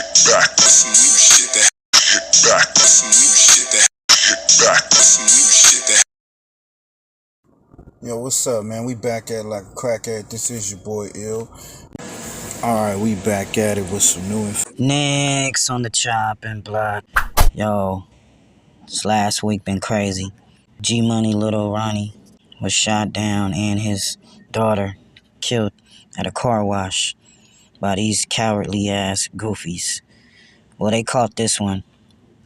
back with some new shit that back with some new shit that back with some new shit that. Yo, what's up, man? We back at like a crackhead. This is your boy Ill. Alright, we back at it with some new info. Next on the chopping block. Yo, this last week been crazy. G Money Lil Ronnie was shot down and his daughter killed at a car wash by these cowardly ass goofies. Well, they caught this one,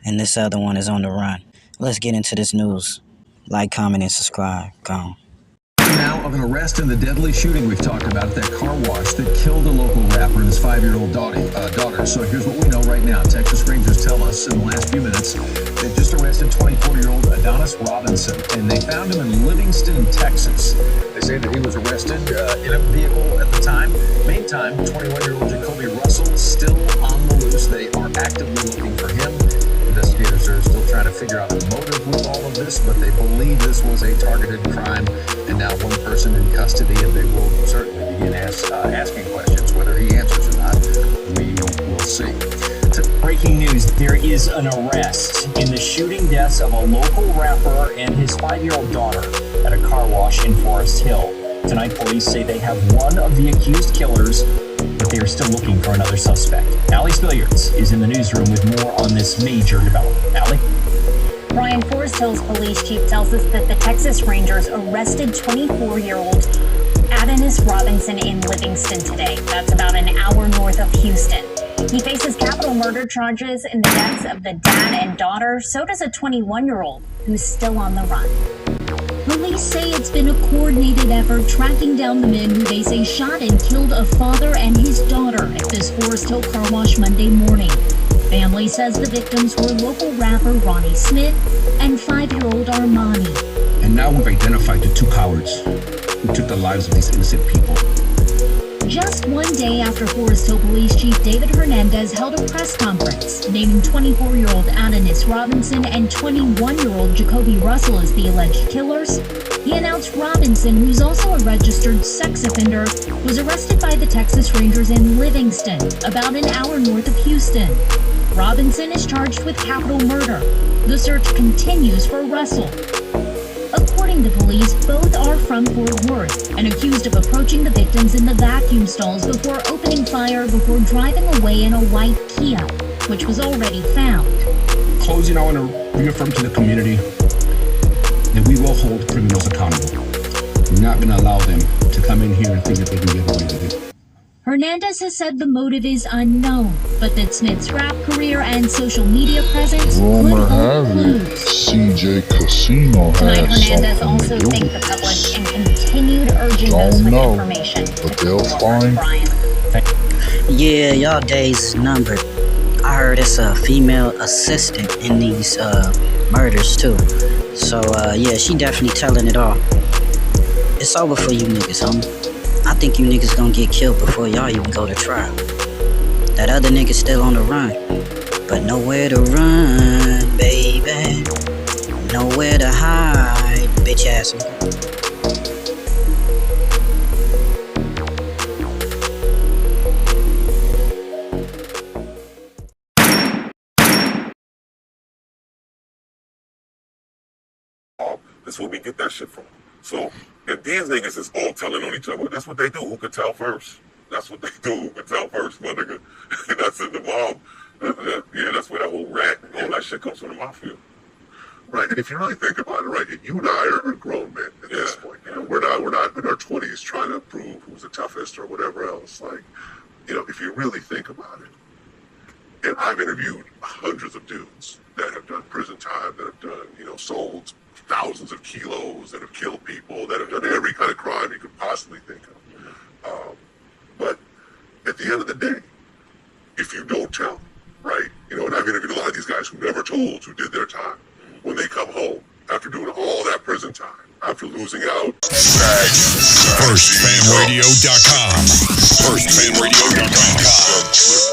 and this other one is on the run. Let's get into this news. Like, comment, and subscribe. Gone. Now of an arrest in the deadly shooting we've talked about at that car wash that killed a local rapper and his 5-year-old daughter. So here's what we know right now. Texas Rangers tell us in the last few minutes they just arrested 24-year-old Adonis Robinson, and they found him in Livingston, Texas. They say that he was arrested in a vehicle at the time. Meantime, 21-year-old Jacoby Russell still on the loose. They are actively looking for him. Investigators are still trying to figure out the motive with all of this, but they believe this was a targeted crime, and now one person in custody, and they will certainly begin asking questions. Whether he answers or not, we will see. Breaking news, there is an arrest in the shooting deaths of a local rapper and his 5-year-old daughter at a car wash in Forest Hill. Tonight, police say they have one of the accused killers, but they are still looking for another suspect. Allie Spilliards is in the newsroom with more on this major development. Allie? Brian, Forest Hills police chief tells us that the Texas Rangers arrested 24-year-old Adonis Robinson in Livingston today. That's about an hour north of Houston. He faces capital murder charges in the deaths of the dad and daughter. So does a 21-year-old who's still on the run. Police say it's been a coordinated effort tracking down the men who they say shot and killed a father and his daughter at this Forest Hill car wash Monday morning. Family says the victims were local rapper Ronnie Smith and 5-year-old Armani. And now we've identified the two cowards who took the lives of these innocent people. Just one day after Forest Hill Police Chief David Hernandez held a press conference naming 24-year-old Adonis Robinson and 21-year-old Jacoby Russell as the alleged killers, he announced Robinson, who's also a registered sex offender, was arrested by the Texas Rangers in Livingston, about an hour north of Houston. Robinson is charged with capital murder. The search continues for Russell. According to police, both are from Fort Worth and accused of approaching the victims in the vacuum stalls before opening fire before driving away in a white Kia, which was already found. Closing, I want to reaffirm to the community that we will hold criminals accountable. We're not going to allow them to come in here and think that they can get away with it. Hernandez has said the motive is unknown, but that Smith's rap career and social media presence could hold clues. CJ Casino Tonight, has Hernandez something also to do thanked with the public this. and continued urging those with information. But they'll find. Brian. Yeah, y'all days numbered. I heard it's a female assistant in these murders too. So yeah, she definitely telling it all. It's over for you niggas, homie. I think you niggas gonna get killed before y'all even go to trial. That other nigga still on the run, but nowhere to run, baby. Nowhere to hide, bitch ass. That's where we get that shit from. So if these niggas is all telling on each other, that's what they do. Who can tell first? That's what they do. Who can tell first, my nigga? That's in the mob. Yeah, that's where that whole rat and all that shit comes from, the mafia. Right, and if you really think about it, right, you and I are grown men at this point. You know, we're not in our 20s trying to prove who's the toughest or whatever else. Like, you know, if you really think about it, and I've interviewed hundreds of dudes that have done prison time, that have done, you know, sold thousands of kilos, that have killed people, that have done every kind of crime you could possibly think of. But at the end of the day, if you don't tell, right, you know, and I've interviewed a lot of these guys who never told, who did their time, when they come home, after doing all that prison time, after losing out. FirstFamRadio.com. FirstFamRadio.com.